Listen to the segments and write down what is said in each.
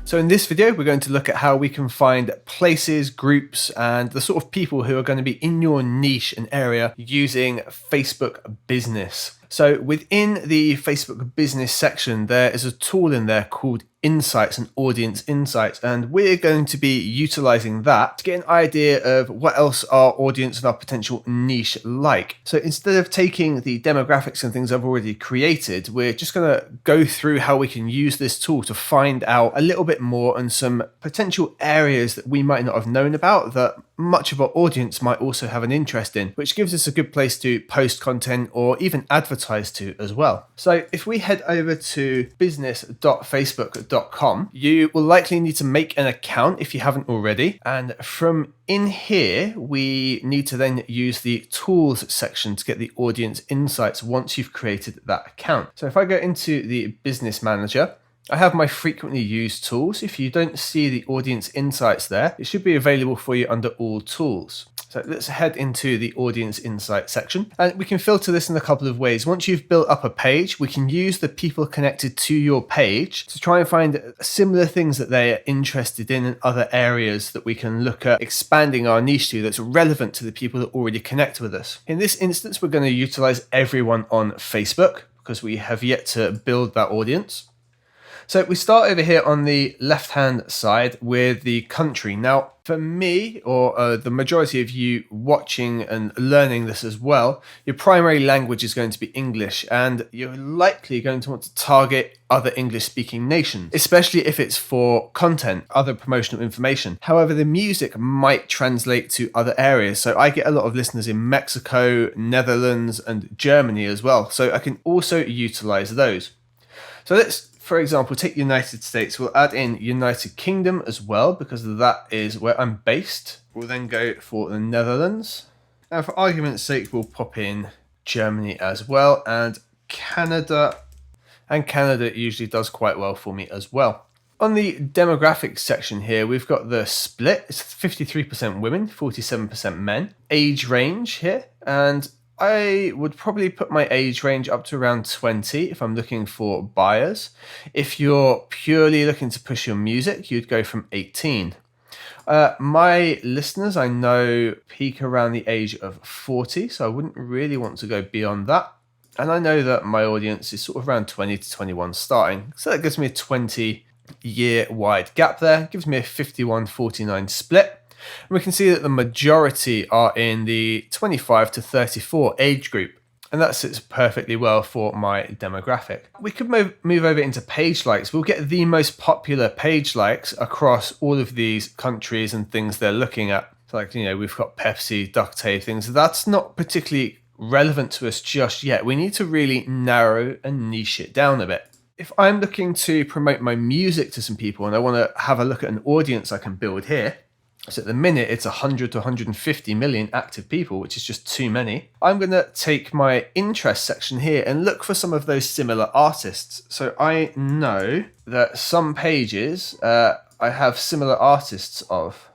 So in this video, we're going to look at how we can find places, groups, and the sort of people who are going to be in your niche and area using Facebook Business. So within the Facebook Business section, there is a tool in there called Insights and Audience Insights, and we're going to be utilizing that to get an idea of what else our audience and our potential niche like. So instead of taking the demographics and things I've already created, we're just going to go through how we can use this tool to find out a little bit more on some potential areas that we might not have known about that much of our audience might also have an interest in, which gives us a good place to post content or even advertise to as well. So if we head over to business.facebook.com, you will likely need to make an account if you haven't already. And from in here, we need to then use the tools section to get the audience insights once you've created that account. So if I go into the business manager, I have my frequently used tools. If you don't see the audience insights there, it should be available for you under all tools. So let's head into the audience insight section, and we can filter this in a couple of ways. Once you've built up a page, we can use the people connected to your page to try and find similar things that they are interested in and other areas that we can look at expanding our niche to that's relevant to the people that already connect with us. In this instance, we're going to utilize everyone on Facebook because we have yet to build that audience. So we start over here on the left-hand side with the country. Now, for me, or the majority of you watching and learning this as well, your primary language is going to be English, and you're likely going to want to target other English-speaking nations, especially if it's for content, other promotional information. However, the music might translate to other areas. So I get a lot of listeners in Mexico, Netherlands, and Germany as well. So I can also utilize those. So let's, for example, take United States. We'll add in United Kingdom as well because that is where I'm based. We'll then go for the Netherlands. Now, for argument's sake, we'll pop in Germany as well, and Canada. And Canada usually does quite well for me as well. On the demographics section here, we've got the split. It's 53% women, 47% men. Age range here, and I would probably put my age range up to around 20 if I'm looking for buyers. If you're purely looking to push your music, you'd go from 18. My listeners, I know, peak around the age of 40, so I wouldn't really want to go beyond that. And I know that my audience is sort of around 20 to 21 starting. So that gives me a 20-year wide gap there. It gives me a 51-49 split. And we can see that the majority are in the 25 to 34 age group, and that sits perfectly well for my demographic. We could move over into page likes. We'll get the most popular page likes across all of these countries and things they're looking at. So like, we've got Pepsi, duct tape, things. That's not particularly relevant to us just yet. We need to really narrow and niche it down a bit. If I'm looking to promote my music to some people and I want to have a look at an audience I can build here, so at the minute, it's 100 to 150 million active people, which is just too many. I'm going to take my interest section here and look for some of those similar artists. So I know that some pages I have similar artists of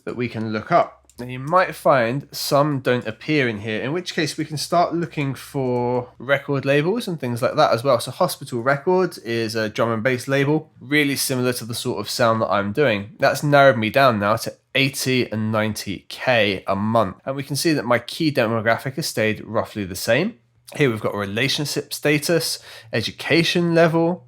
that we can look up. And you might find some don't appear in here, in which case we can start looking for record labels and things like that as well. So Hospital Records is a drum and bass label, really similar to the sort of sound that I'm doing. That's narrowed me down now to 80 and 90k a month. And we can see that my key demographic has stayed roughly the same. Here we've got relationship status, education level,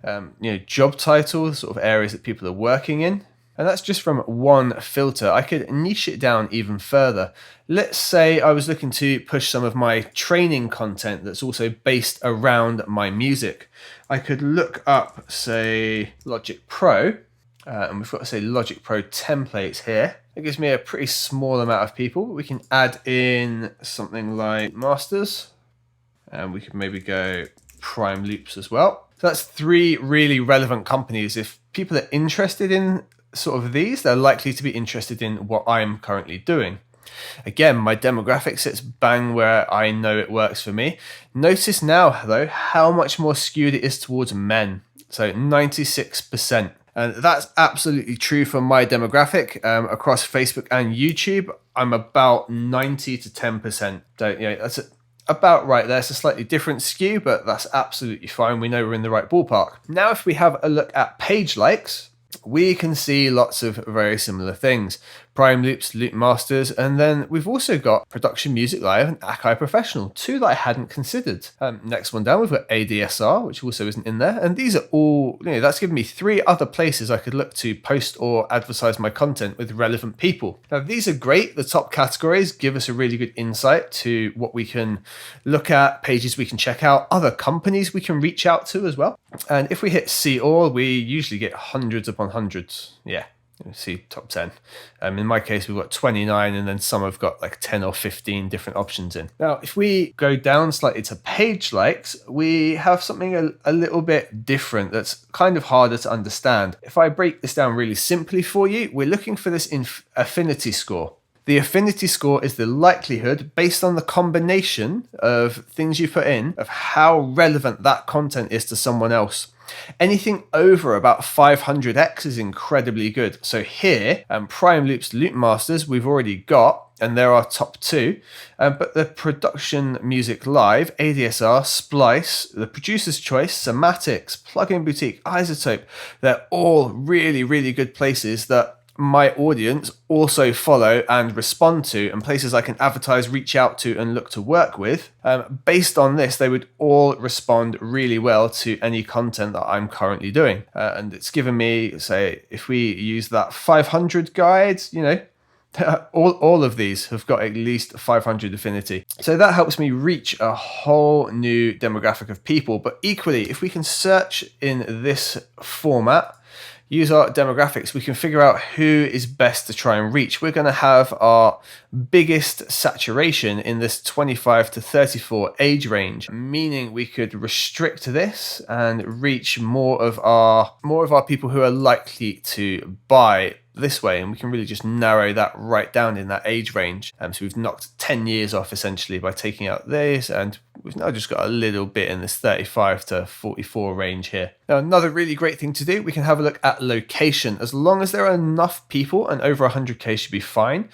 job title, the sort of areas that people are working in. And that's just from one filter. I could niche it down even further. Let's say I was looking to push some of my training content that's also based around my music. I could look up, say, Logic Pro, and we've got, say, Logic Pro templates here. It gives me a pretty small amount of people. We can add in something like Masters, and we could maybe go Prime Loops as well. So that's 3 really relevant companies. If people are interested in sort of these, they're likely to be interested in what I'm currently doing. Again, my demographic sits bang where I know it works for me. Notice now, though, how much more skewed it is towards men. So 96%. And that's absolutely true for my demographic. Across Facebook and YouTube, I'm about 90 to 10%. So, that's about right there. It's a slightly different skew, but that's absolutely fine. We know we're in the right ballpark. Now, if we have a look at page likes, we can see lots of very similar things. Prime Loops, Loop Masters, and then we've also got Production Music Live and Akai Professional, two that I hadn't considered. Next one down, we've got ADSR, which also isn't in there, and these are all, that's given me 3 other places I could look to post or advertise my content with relevant people. Now, these are great. The top categories give us a really good insight to what we can look at, pages we can check out, other companies we can reach out to as well. And if we hit see all, we usually get hundreds upon hundreds. Yeah. See top 10. In my case, we've got 29, and then some have got like 10 or 15 different options in. Now, if we go down slightly to page likes, we have something a little bit different that's kind of harder to understand. If I break this down really simply for you, we're looking for this affinity score. The affinity score is the likelihood, based on the combination of things you put in, of how relevant that content is to someone else. Anything over about 500x is incredibly good. So here, Prime Loops, Loop Masters, we've already got, and they're our top 2. But the Production Music Live, ADSR, Splice, the Producer's Choice, Somatics, Plugin Boutique, Isotope, they're all really, really good places that my audience also follow and respond to, and places I can advertise, reach out to, and look to work with. Based on this, they would all respond really well to any content that I'm currently doing. And it's given me, say, if we use that 500 guide, all of these have got at least 500 affinity. So that helps me reach a whole new demographic of people. But equally, if we can search in this format, use our demographics, we can figure out who is best to try and reach. We're going to have our biggest saturation in this 25 to 34 age range, meaning we could restrict this and reach more of our people who are likely to buy this way, and we can really just narrow that right down in that age range. So we've knocked 10 years off essentially by taking out this, and we've now just got a little bit in this 35 to 44 range here. Now, another really great thing to do, we can have a look at location. As long as there are enough people, and over 100k should be fine,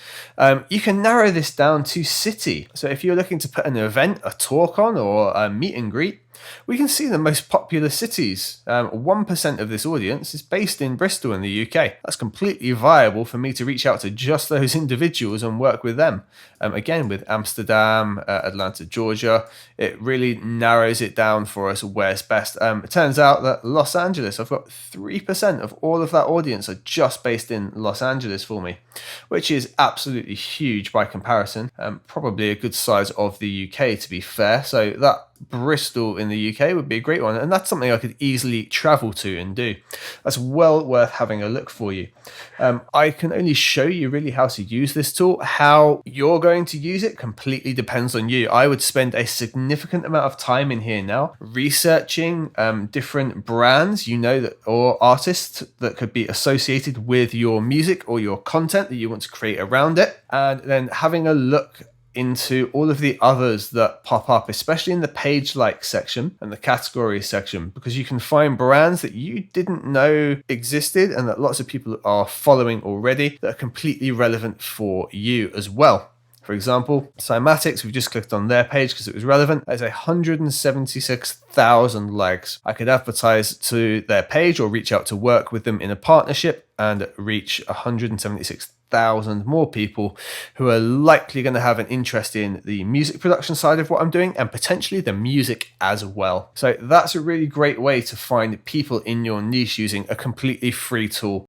you can narrow this down to city. So if you're looking to put an event, a talk on, or a meet and greet, we can see the most popular cities. 1% of this audience is based in Bristol in the UK. That's completely viable for me to reach out to just those individuals and work with them. Again, with Amsterdam, Atlanta, Georgia, it really narrows it down for us where's best. It turns out that Los Angeles, I've got 3% of all of that audience are just based in Los Angeles for me, which is absolutely huge by comparison. Probably a good size of the UK, to be fair. So that Bristol in the UK would be a great one, and that's something I could easily travel to and do. That's well worth having a look for you. I can only show you really how to use this tool. How you're going to use it completely depends on you. I would spend a significant amount of time in here now researching different brands, that or artists that could be associated with your music or your content that you want to create around it, and then having a look into all of the others that pop up, especially in the page like section and the category section, because you can find brands that you didn't know existed and that lots of people are following already that are completely relevant for you as well. For example, Cymatics, we've just clicked on their page because it was relevant. There's 176,000 likes. I could advertise to their page or reach out to work with them in a partnership and reach 176,000 more people who are likely going to have an interest in the music production side of what I'm doing and potentially the music as well. So that's a really great way to find people in your niche using a completely free tool.